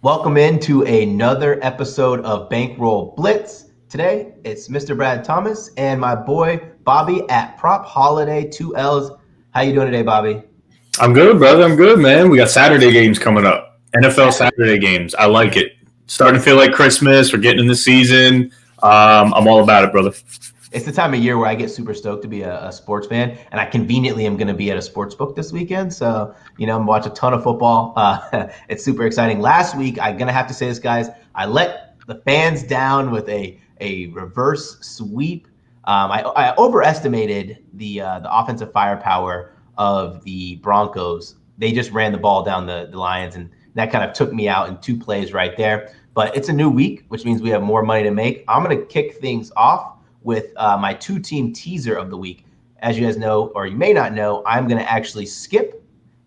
Welcome into another episode of Bankroll Blitz. Today, it's Mr. Brad Thomas and my boy Bobby at Prop Holiday 2Ls. How you doing today, Bobby? I'm good, brother. I'm good, man. We got Saturday games coming up. NFL Saturday. Saturday games. I like it. Starting to feel like Christmas. We're getting in the season. I'm all about it, brother. It's the time of year where I get super stoked to be a sports fan, and I conveniently am going to be at a sports book this weekend. So, I'm going to watch a ton of football. It's super exciting. Last week, I'm going to have to say this, guys. I let the fans down with a reverse sweep. I overestimated the offensive firepower of the Broncos. They just ran the ball down the Lions, and that kind of took me out in two plays right there. But it's a new week, which means we have more money to make. I'm going to kick things off with my two-team teaser of the week. As you guys know, or you may not know, I'm going to actually skip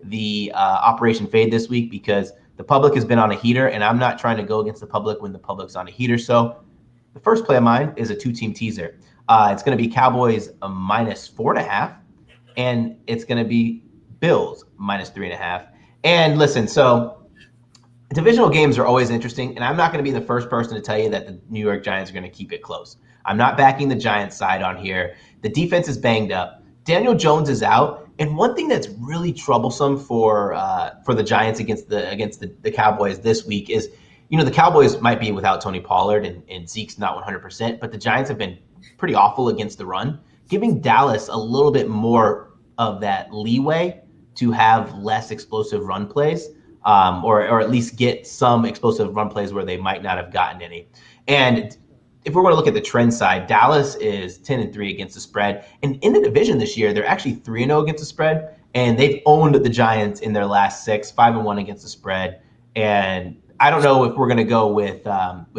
the Operation Fade this week because the public has been on a heater, and I'm not trying to go against the public when the public's on a heater. So the first play of mine is a two-team teaser. It's going to be Cowboys minus 4.5, and it's going to be Bills minus 3.5. And listen, so divisional games are always interesting, and I'm not going to be the first person to tell you that the New York Giants are going to keep it close. I'm not backing the Giants side on here. The defense is banged up. Daniel Jones is out, and one thing that's really troublesome for the Giants against the Cowboys this week is, the Cowboys might be without Tony Pollard and Zeke's not 100%, but the Giants have been pretty awful against the run, giving Dallas a little bit more of that leeway to have less explosive run plays. Or at least get some explosive run plays where they might not have gotten any. And if we're going to look at the trend side, Dallas is 10-3 against the spread. And in the division this year, they're actually 3-0 against the spread. And they've owned the Giants in their last 6, 5-1 against the spread. And I don't know if we're going to go with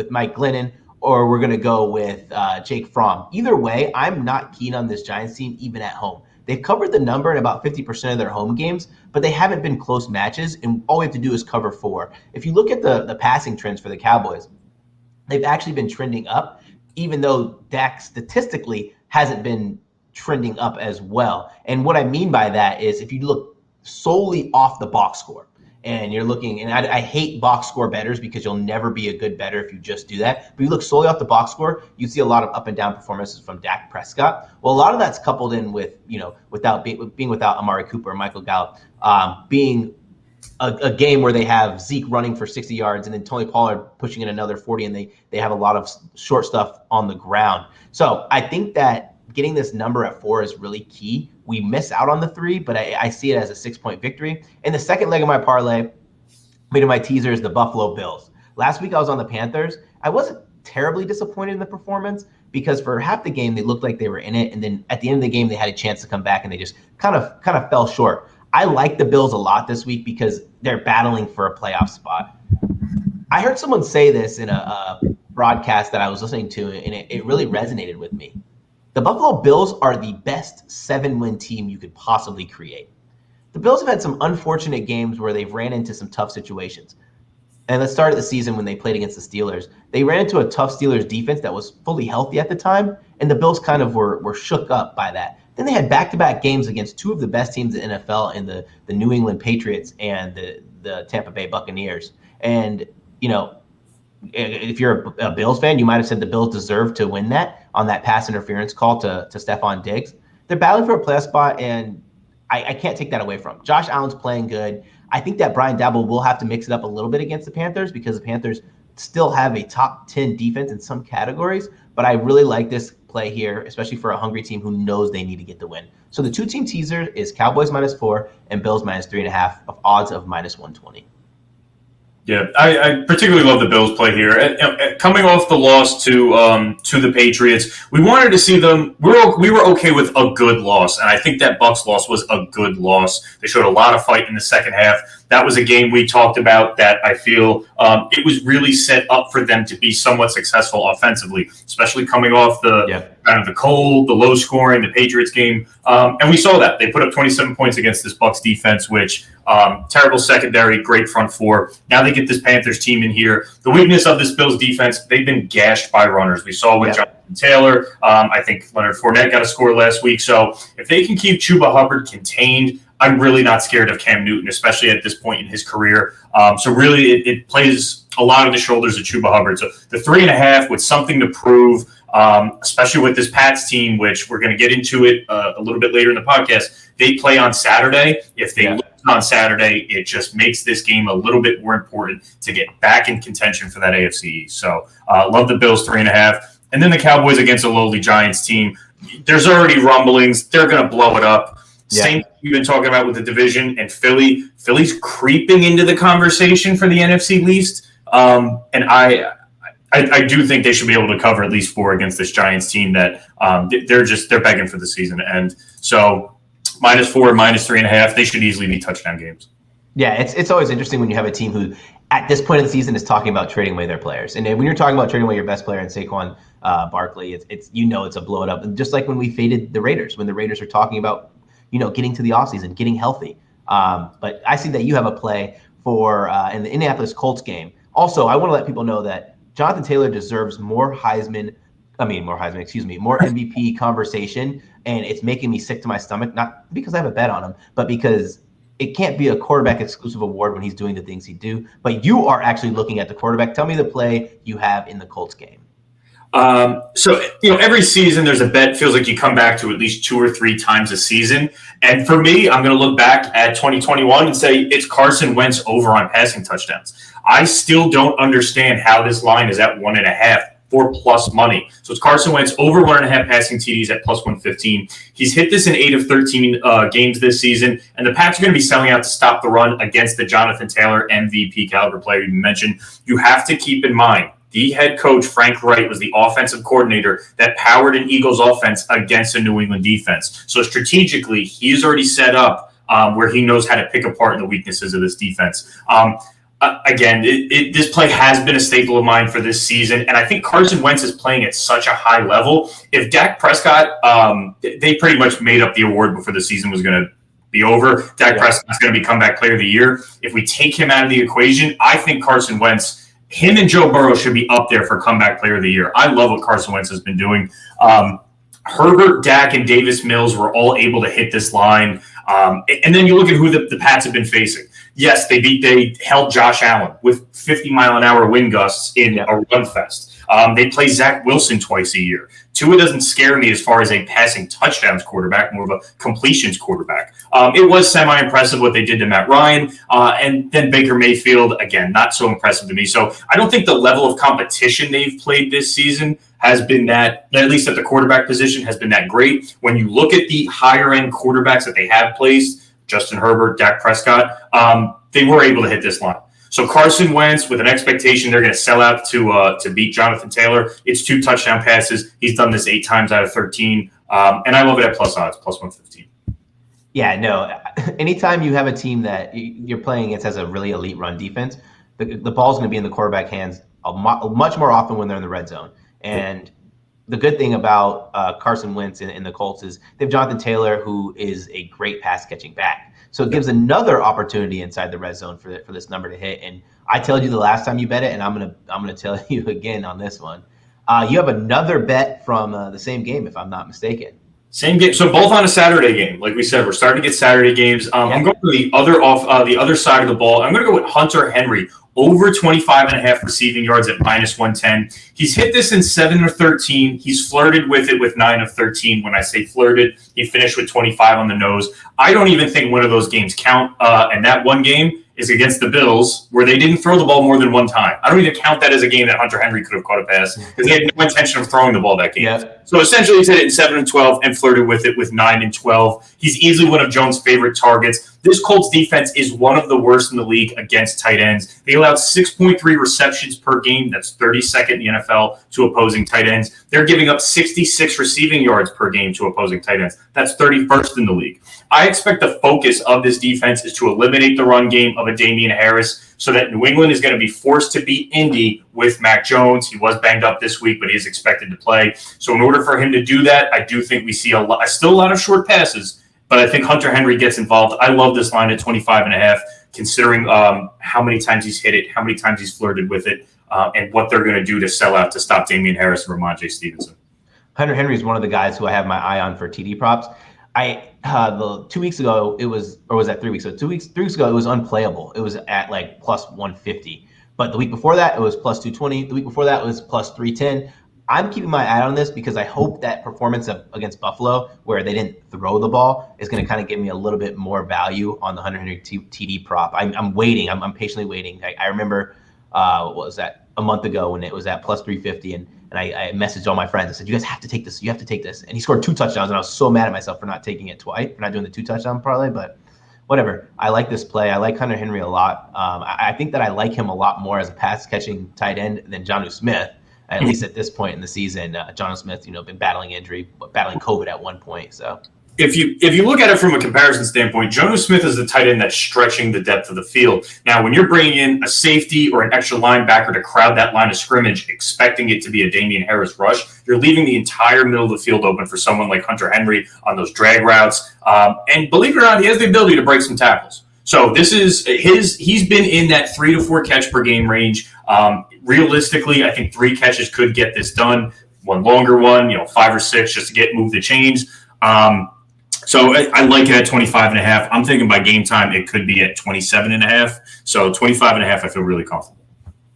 Mike Glennon or we're going to go with Jake Fromm. Either way, I'm not keen on this Giants team, even at home. They've covered the number in about 50% of their home games, but they haven't been close matches, and all we have to do is cover 4. If you look at the passing trends for the Cowboys, they've actually been trending up, even though Dak statistically hasn't been trending up as well. And what I mean by that is if you look solely off the box score, and you're looking, and I hate box score bettors because you'll never be a good bettor if you just do that. But you look solely off the box score, you see a lot of up and down performances from Dak Prescott. Well, a lot of that's coupled in with, being without Amari Cooper and Michael Gallup, being a game where they have Zeke running for 60 yards and then Tony Pollard pushing in another 40, and they have a lot of short stuff on the ground. So I think that getting this number at 4 is really key. We miss out on the 3, but I see it as a 6-point victory. And the second leg of my parlay, made of my teaser, is the Buffalo Bills. Last week I was on the Panthers. I wasn't terribly disappointed in the performance because for half the game they looked like they were in it, and then at the end of the game they had a chance to come back and they just kind of fell short. I like the Bills a lot this week because they're battling for a playoff spot. I heard someone say this in a broadcast that I was listening to, and it really resonated with me. The Buffalo Bills are the best 7-win team you could possibly create. The Bills have had some unfortunate games where they've ran into some tough situations. And let's start of the season when they played against the Steelers. They ran into a tough Steelers defense that was fully healthy at the time, and the Bills kind of were shook up by that. Then they had back-to-back games against two of the best teams in the NFL in the New England Patriots and the Tampa Bay Buccaneers. And, if you're a Bills fan, you might have said the Bills deserve to win that on that pass interference call to Stephon Diggs. They're battling for a playoff spot, and I can't take that away from them. Josh Allen's playing good. I think that Brian Daboll will have to mix it up a little bit against the Panthers because the Panthers still have a top 10 defense in some categories, but I really like this play here, especially for a hungry team who knows they need to get the win. So the two-team teaser is Cowboys minus 4 and Bills minus 3.5 of odds of minus 120. Yeah, I particularly love the Bills play here. Coming off the loss to the Patriots, we wanted to see them. We were okay with a good loss, and I think that Bucs loss was a good loss. They showed a lot of fight in the second half. That was a game we talked about that I feel it was really set up for them to be somewhat successful offensively, especially coming off the kind of the cold, the low scoring, the Patriots game. And we saw that. They put up 27 points against this Bucs defense, which terrible secondary, great front four. Now they get this Panthers team in here. The weakness of this Bills defense, they've been gashed by runners. We saw with Jonathan Taylor. I think Leonard Fournette got a score last week. So if they can keep Chuba Hubbard contained, I'm really not scared of Cam Newton, especially at this point in his career. So really, it plays a lot on the shoulders of Chuba Hubbard. So the 3.5 with something to prove, especially with this Pats team, which we're going to get into it a little bit later in the podcast. They play on Saturday. If they lose on Saturday, it just makes this game a little bit more important to get back in contention for that AFC East. So love the Bills 3.5. And then the Cowboys against a lowly Giants team. There's already rumblings. They're going to blow it up. Same thing we've been talking about with the division and Philly. Philly's creeping into the conversation for the NFC least. And I do think they should be able to cover at least 4 against this Giants team that they're begging for the season to end. So -4, -3.5, they should easily be touchdown games. Yeah, it's always interesting when you have a team who at this point of the season is talking about trading away their players. And when you're talking about trading away your best player in Saquon Barkley, it's it's a blow it up. Just like when we faded the Raiders, when the Raiders are talking about getting to the offseason, getting healthy. But I see that you have a play for in the Indianapolis Colts game. Also, I want to let people know that Jonathan Taylor deserves more MVP conversation, and it's making me sick to my stomach, not because I have a bet on him, but because it can't be a quarterback exclusive award when he's doing the things he do. But you are actually looking at the quarterback. Tell me the play you have in the Colts game. So every season there's a bet. Feels like you come back to at least 2 or 3 times a season. And for me, I'm going to look back at 2021 and say it's Carson Wentz over on passing touchdowns. I still don't understand how this line is at 1.5 for plus money. So it's Carson Wentz over 1.5 passing TDs at plus 115. He's hit this in 8 of 13 games this season, and the Pats are going to be selling out to stop the run against the Jonathan Taylor MVP caliber player you mentioned. You have to keep in mind, the head coach, Frank Wright, was the offensive coordinator that powered an Eagles offense against a New England defense. So strategically, he's already set up where he knows how to pick apart the weaknesses of this defense. Again, this play has been a staple of mine for this season, and I think Carson Wentz is playing at such a high level. If Dak Prescott, they pretty much made up the award before the season was going to be over. Dak Prescott's going to be comeback player of the year. If we take him out of the equation, I think Carson Wentz, him and Joe Burrow should be up there for comeback player of the year. I love what Carson Wentz has been doing. Herbert, Dak, and Davis Mills were all able to hit this line. And then you look at who the Pats have been facing. Yes, they held Josh Allen with 50-mile-an-hour wind gusts in a run fest. They play Zach Wilson twice a year. Tua doesn't scare me as far as a passing touchdowns quarterback, more of a completions quarterback. It was semi-impressive what they did to Matt Ryan. And then Baker Mayfield, again, not so impressive to me. So I don't think the level of competition they've played this season has been that, at least at the quarterback position, has been that great. When you look at the higher-end quarterbacks that they have placed, Justin Herbert, Dak Prescott, they were able to hit this line. So Carson Wentz, with an expectation they're going to sell out to beat Jonathan Taylor. It's 2 touchdown passes. He's done this 8 times out of 13. And I love it at plus odds, plus 115. Yeah, no. Anytime you have a team that you're playing against has a really elite run defense, the ball's going to be in the quarterback hands much more often when they're in the red zone. And the good thing about Carson Wentz in the Colts is they have Jonathan Taylor, who is a great pass-catching back. So it gives another opportunity inside the red zone for this number to hit. And I told you the last time you bet it, and I'm gonna tell you again on this one. You have another bet from the same game, if I'm not mistaken. Same game. So both on a Saturday game. Like we said, we're starting to get Saturday games. I'm going to the other side of the ball. I'm going to go with Hunter Henry over 25.5 receiving yards at minus 110. He's hit this in 7 of 13. He's flirted with it with 9 of 13. When I say flirted, he finished with 25 on the nose. I don't even think one of those games count. And that one game is against the Bills, where they didn't throw the ball more than one time. I don't even count that as a game that Hunter Henry could have caught a pass, because they had no intention of throwing the ball that game. Yeah. So essentially he's hit it in 7 and 12 and flirted with it with 9 and 12. He's easily one of Jones' favorite targets. This Colts defense is one of the worst in the league against tight ends. They allowed 6.3 receptions per game. That's 32nd in the NFL to opposing tight ends. They're giving up 66 receiving yards per game to opposing tight ends. That's 31st in the league. I expect the focus of this defense is to eliminate the run game of a Damian Harris, so that New England is going to be forced to beat Indy with Mac Jones. He was banged up this week, but he is expected to play. So in order for him to do that, I do think we see still a lot of short passes, but I think Hunter Henry gets involved. I love this line at 25.5, considering how many times he's hit it, how many times he's flirted with it, and what they're going to do to sell out to stop Damian Harris and Ramondre Stevenson. Hunter Henry is one of the guys who I have my eye on for TD props. The 2 weeks ago it was, or was that 3 weeks ago? 3 weeks ago it was unplayable. It was at like plus 150. But the week before that it was plus 220. The week before that was plus 310. I'm keeping my eye on this because I hope that performance against Buffalo, where they didn't throw the ball, is going to kind of give me a little bit more value on the Hunter Henry TD prop. I'm waiting. I'm patiently waiting. I remember, what was that, a month ago when it was at plus 350, and I messaged all my friends. I said, you guys have to take this. You have to take this. And he scored 2 touchdowns, and I was so mad at myself for not taking it twice, for not doing the 2 touchdown parlay, but whatever. I like this play. I like Hunter Henry a lot. I think that I like him a lot more as a pass-catching tight end than Jonnu Smith, at least at this point in the season. Jonnu Smith, been battling injury, battling COVID at one point. So if you look at it from a comparison standpoint, Jonnu Smith is the tight end that's stretching the depth of the field. Now, when you're bringing in a safety or an extra linebacker to crowd that line of scrimmage, expecting it to be a Damian Harris rush, you're leaving the entire middle of the field open for someone like Hunter Henry on those drag routes. And believe it or not, he has the ability to break some tackles. So this is he's been in that 3 to 4 catch per game range. Realistically, I think 3 catches could get this done. One longer one, 5 or 6 just to move the chains. So I like it at 25.5. I'm thinking by game time it could be at 27.5. So 25.5, I feel really comfortable.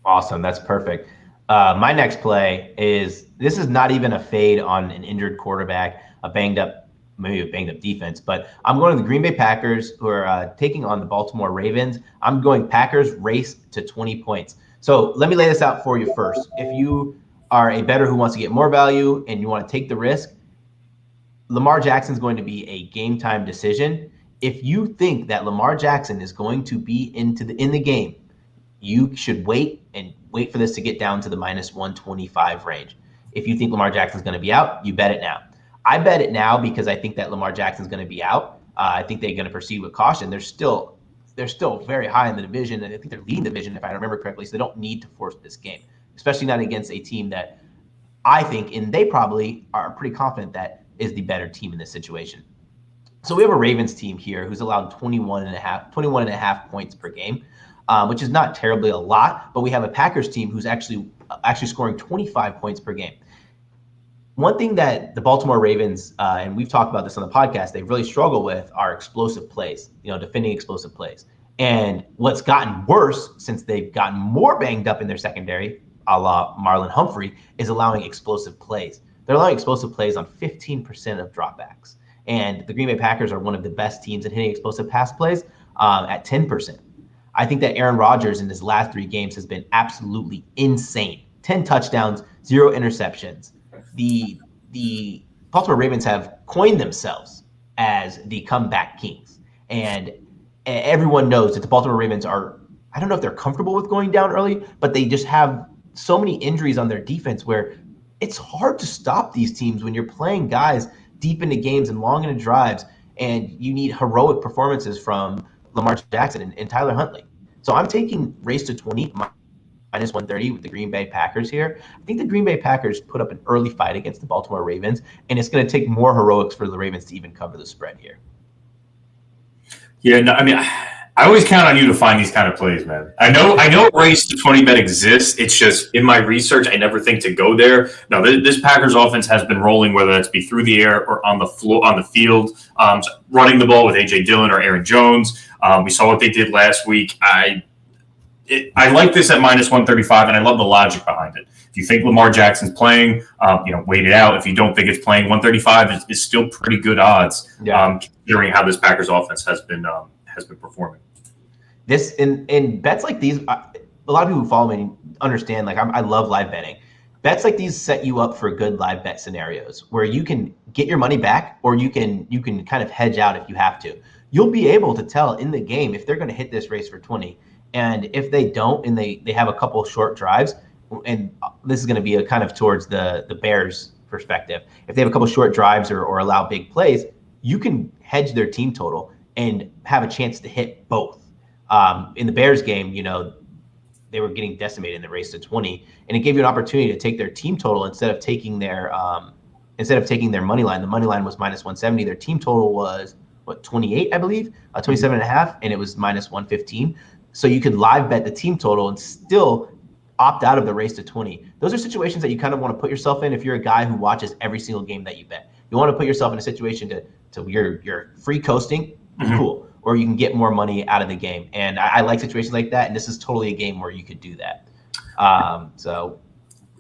Awesome, that's perfect. My next play this is not even a fade on an injured quarterback, maybe a banged up defense, but I'm going to the Green Bay Packers, who are taking on the Baltimore Ravens. I'm going Packers race to 20 points. So let me lay this out for you first. If you are a bettor who wants to get more value and you want to take the risk, Lamar Jackson is going to be a game time decision. If you think that Lamar Jackson is going to be in the game, you should wait for this to get down to the minus 125 range. If you think Lamar Jackson is going to be out, you bet it now. I bet it now because I think that Lamar Jackson is going to be out. I think they're going to proceed with caution. They're still very high in the division, and I think they're leading the division, if I remember correctly. So they don't need to force this game, especially not against a team that I think, and they probably are pretty confident that is the better team in this situation. So we have a Ravens team here who's allowed 21 and a half points per game, which is not terribly a lot, but we have a Packers team who's actually scoring 25 points per game. One thing that the Baltimore Ravens, and we've talked about this on the podcast, they really struggle with are explosive plays, defending explosive plays. And what's gotten worse since they've gotten more banged up in their secondary, a la Marlon Humphrey, is allowing explosive plays. They're allowing explosive plays on 15% of dropbacks. And the Green Bay Packers are one of the best teams at hitting explosive pass plays at 10%. I think that Aaron Rodgers in his last 3 games has been absolutely insane. 10 touchdowns, 0 interceptions. The Baltimore Ravens have coined themselves as the comeback kings. And everyone knows that the Baltimore Ravens are, I don't know if they're comfortable with going down early, but they just have so many injuries on their defense where it's hard to stop these teams when you're playing guys deep into games and long into drives, and you need heroic performances from Lamar Jackson and Tyler Huntley. So I'm taking race to 20 minus 130 with the Green Bay Packers here. I think the Green Bay Packers put up an early fight against the Baltimore Ravens, and it's going to take more heroics for the Ravens to even cover the spread here. Yeah, no, I mean, I always count on you to find these kind of plays, man. I know race to 20 bet exists. It's just in my research, I never think to go there. No, this Packers offense has been rolling, whether that's be through the air or on the floor, on the field, running the ball with A.J. Dillon or Aaron Jones. We saw what they did last week. I like this at minus 135, and I love the logic behind it. If you think Lamar Jackson's playing, wait it out. If you don't think it's playing, 135 is still pretty good odds, considering how this Packers offense has been performing. This in bets like these, a lot of people who follow me understand. Like I love live betting. Bets like these set you up for good live bet scenarios where you can get your money back, or you can kind of hedge out if you have to. You'll be able to tell in the game if they're going to hit this race for 20, and if they don't, and they have a couple short drives, and this is going to be a kind of towards the Bears' perspective. If they have a couple short drives or allow big plays, you can hedge their team total and have a chance to hit both. In the Bears game, they were getting decimated in the race to 20, and it gave you an opportunity to take their team total instead of taking their money line. The money line was minus 170. Their team total was 28, I believe, 27 and a half, and it was minus 115. So you could live bet the team total and still opt out of the race to 20. Those are situations that you kind of want to put yourself in if you're a guy who watches every single game that you bet. You want to put yourself in a situation to to you're free coasting, Mm-hmm. cool, or you can get more money out of the game. And I like situations like that, and this is totally a game where you could do that. So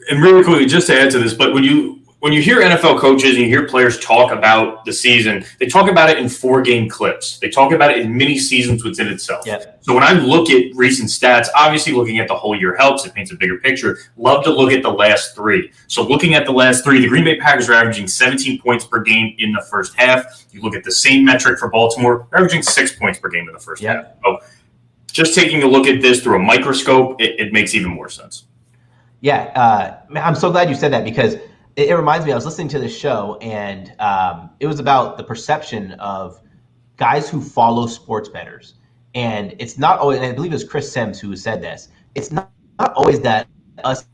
And really quickly, just to add to this, but when you hear NFL coaches and you hear players talk about the season, they talk about it in 4-game clips. They talk about it in mini seasons within itself. Yep. So when I look at recent stats, obviously looking at the whole year helps. It paints a bigger picture. Love to look at the last 3. So looking at the last 3, the Green Bay Packers are averaging 17 points per game in the first half. You look at the same metric for Baltimore, they're averaging 6 points per game in the first half. So just taking a look at this through a microscope, it makes even more sense. Yeah, I'm so glad you said that because it reminds me, I was listening to this show and it was about the perception of guys who follow sports bettors. And it's not always, and I believe it was Chris Sims who said this, it's not always that us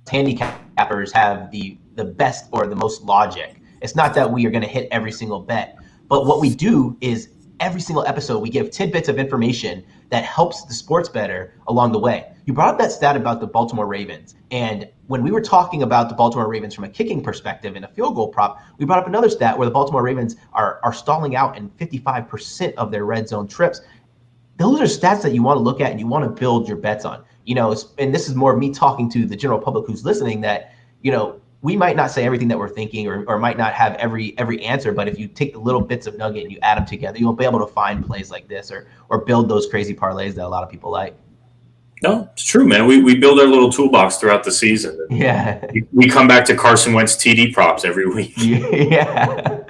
handicappers have the best or the most logic. It's not that we are going to hit every single bet. But what we do is every single episode, we give tidbits of information that helps the sports bettor along the way. You brought up that stat about the Baltimore Ravens. And when we were talking about the Baltimore Ravens from a kicking perspective and a field goal prop, we brought up another stat where the Baltimore Ravens are stalling out in 55% of their red zone trips. Those are stats that you want to look at and you want to build your bets on. And this is more me talking to the general public who's listening that, we might not say everything that we're thinking or might not have every answer, but if you take the little bits of nugget and you add them together, you'll be able to find plays like this or build those crazy parlays that a lot of people like. No, it's true, man. We build our little toolbox throughout the season. Yeah. We come back to Carson Wentz TD props every week. Yeah.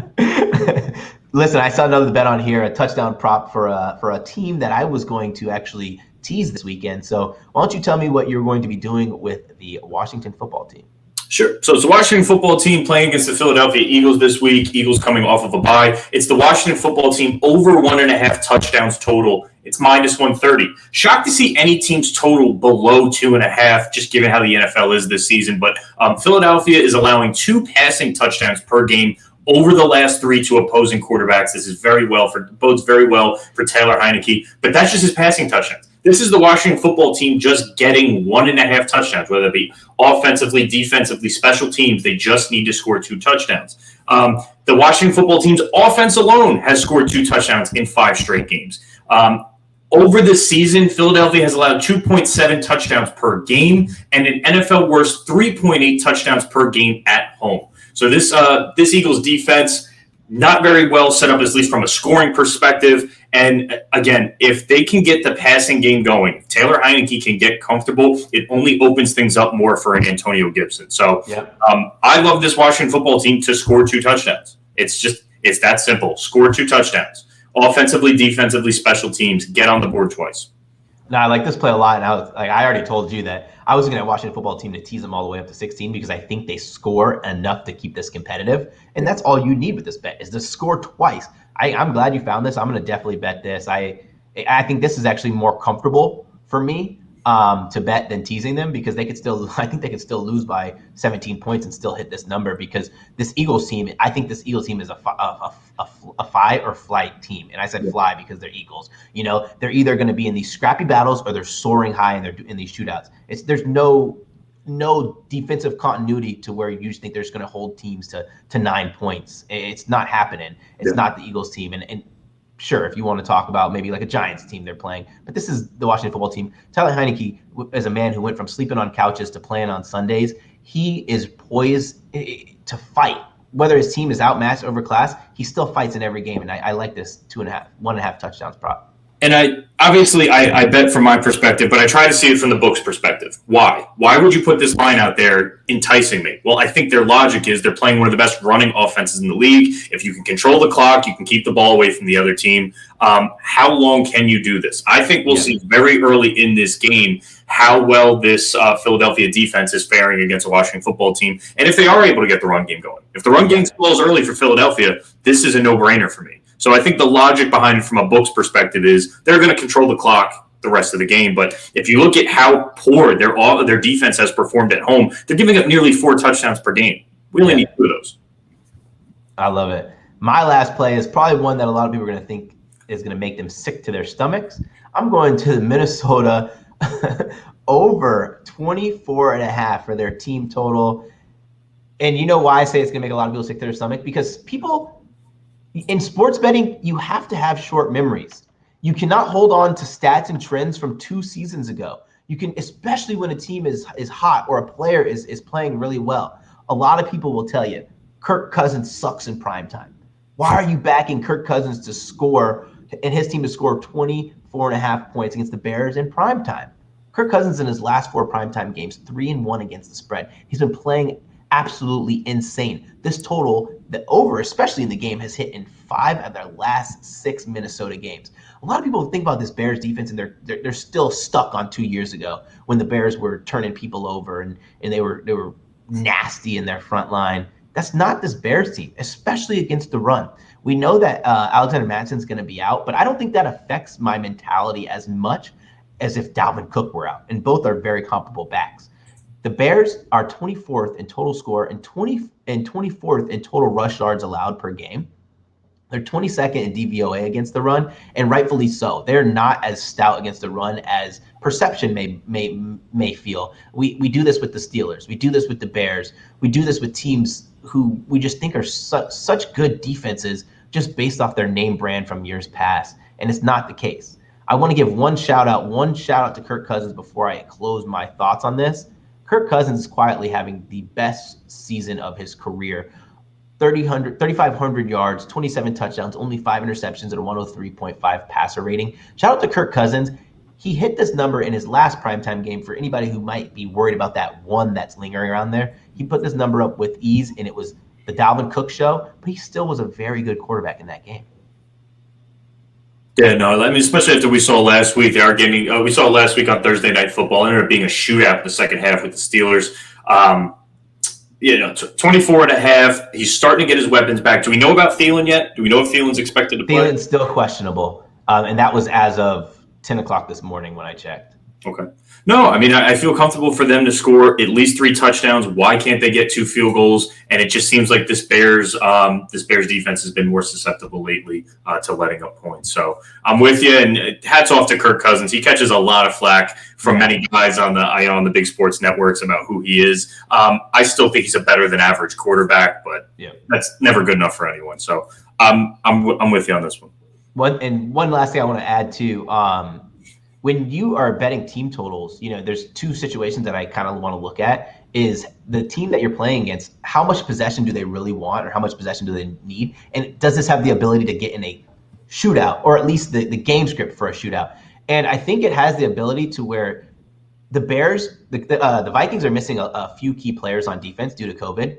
Listen, I saw another bet on here, a touchdown prop for a team that I was going to actually tease this weekend. So why don't you tell me what you're going to be doing with the Washington football team? Sure. So it's the Washington football team playing against the Philadelphia Eagles this week. Eagles coming off of a bye. It's the Washington football team over 1.5 touchdowns total. It's minus 130. Shocked to see any team's total below 2.5, just given how the NFL is this season. But Philadelphia is allowing 2 passing touchdowns per game over the last 3 to opposing quarterbacks. This is bodes very well for Taylor Heineke. But that's just his passing touchdowns. This is the Washington football team just getting 1.5 touchdowns, whether it be offensively, defensively, special teams. They just need to score 2 touchdowns. The Washington football team's offense alone has scored 2 touchdowns in 5 straight games. Over the season, Philadelphia has allowed 2.7 touchdowns per game and an NFL worst 3.8 touchdowns per game at home. So this Eagles defense, not very well set up, at least from a scoring perspective. And again, if they can get the passing game going, if Taylor Heineke can get comfortable, it only opens things up more for an Antonio Gibson. So I love this Washington football team to score 2 touchdowns. It's that simple. Score 2 touchdowns. Offensively, defensively, special teams, get on the board twice. No, I like this play a lot. And I already told you that I was looking at Washington football team to tease them all the way up to 16 because I think they score enough to keep this competitive. And that's all you need with this bet is to score twice. I'm glad you found this. I'm going to definitely bet this. I think this is actually more comfortable for me to bet than teasing them because I think they could still lose by 17 points and still hit this number because this Eagles team, I think this Eagles team is a fight or flight team. And I said fly because they're Eagles. They're either going to be in these scrappy battles or they're soaring high and they're in these shootouts. There's no defensive continuity to where you just think they're just going to hold teams to 9 points. It's not happening. It's not the Eagles team. And sure, if you want to talk about maybe like a Giants team they're playing, but this is the Washington football team. Tyler Heineke is a man who went from sleeping on couches to playing on Sundays. He is poised to fight. Whether his team is outmatched, overclassed, he still fights in every game. And I like this 1.5 touchdowns prop. And I bet from my perspective, but I try to see it from the book's perspective. Why? Why would you put this line out there enticing me? Well, I think their logic is they're playing one of the best running offenses in the league. If you can control the clock, you can keep the ball away from the other team. How long can you do this? I think we'll see very early in this game how well this Philadelphia defense is faring against a Washington football team. And if they are able to get the run game going. If the run game slows early for Philadelphia, this is a no-brainer for me. So I think the logic behind it from a book's perspective is they're going to control the clock the rest of the game. But if you look at how poor their defense has performed at home, they're giving up nearly 4 touchdowns per game. We only need 2 of those. I love it. My last play is probably one that a lot of people are going to think is going to make them sick to their stomachs. I'm going to Minnesota over 24.5 for their team total. And you know why I say it's going to make a lot of people sick to their stomach? Because people in sports betting, you have to have short memories. You cannot hold on to stats and trends from 2 seasons ago. You can, especially when a team is hot or a player is playing really well. A lot of people will tell you, Kirk Cousins sucks in primetime. Why are you backing Kirk Cousins to score and his team to score 24.5 points against the Bears in primetime? Kirk Cousins in his last 4 primetime games, 3-1 against the spread. He's been playing absolutely insane. This total, the over, especially in the game, has hit in 5 of their last 6 Minnesota games. A lot of people think about this Bears defense and they're still stuck on 2 years ago when the Bears were turning people over and they were nasty in their front line. That's not this Bears team, especially against the run. We know that Alexander Mattison's going to be out, but I don't think that affects my mentality as much as if Dalvin Cook were out, and both are very comparable backs. The Bears are 24th in total score and 24th in total rush yards allowed per game. They're 22nd in DVOA against the run, and rightfully so. They're not as stout against the run as perception may feel. We do this with the Steelers. We do this with the Bears. We do this with teams who we just think are such good defenses just based off their name brand from years past, and it's not the case. I want to give one shout out to Kirk Cousins before I close my thoughts on this. Kirk Cousins is quietly having the best season of his career. 3,500 yards, 27 touchdowns, only 5 interceptions, and a 103.5 passer rating. Shout out to Kirk Cousins. He hit this number in his last primetime game. For anybody who might be worried about that one that's lingering around there, he put this number up with ease, and it was the Dalvin Cook show, but he still was a very good quarterback in that game. Yeah, no, I mean, especially after we saw last week, they are getting. We saw last week on Thursday Night Football. It ended up being a shootout in the second half with the Steelers. 24.5. He's starting to get his weapons back. Do we know about Thielen yet? Do we know if Thielen's expected to play? Thielen's still questionable, and that was as of 10 o'clock this morning when I checked. Okay. No, I mean, I feel comfortable for them to score at least 3 touchdowns. Why can't they get 2 field goals? And it just seems like this Bears defense has been more susceptible lately to letting up points. So I'm with you, and hats off to Kirk Cousins. He catches a lot of flack from many guys on the big sports networks about who he is. I still think he's a better than average quarterback, but that's never good enough for anyone. So I'm with you on this one. One last thing I want to add to. When you are betting team totals, there's 2 situations that I kind of want to look at. Is the team that you're playing against, how much possession do they really want, or how much possession do they need? And does this have the ability to get in a shootout, or at least the game script for a shootout? And I think it has the ability to where the Bears, the Vikings are missing a few key players on defense due to COVID,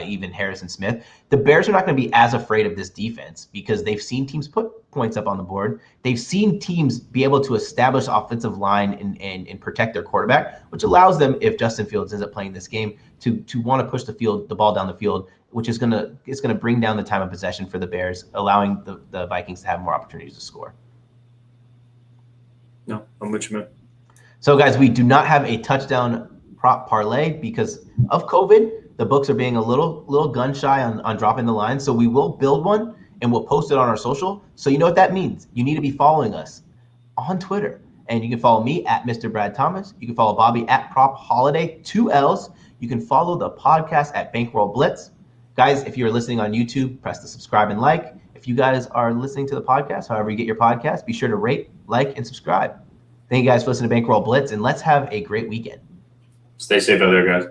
even Harrison Smith. The Bears are not going to be as afraid of this defense because they've seen teams put points up on the board. They've seen teams be able to establish offensive line and protect their quarterback, which allows them, if Justin Fields ends up playing this game, to want to push the ball down the field, which is going to bring down the time of possession for the Bears, allowing the Vikings to have more opportunities to score. No, I'm with you, man. So, guys, we do not have a touchdown prop parlay because of COVID. The books are being a little gun shy on dropping the line. So we will build one and we'll post it on our social. So you know what that means. You need to be following us on Twitter. And you can follow me at Mr. Brad Thomas. You can follow Bobby at Prop Holiday, 2 L's. You can follow the podcast at Bankroll Blitz. Guys, if you're listening on YouTube, press the subscribe and like. If you guys are listening to the podcast, however you get your podcast, be sure to rate, like, and subscribe. Thank you guys for listening to Bankroll Blitz, and let's have a great weekend. Stay safe out there, guys.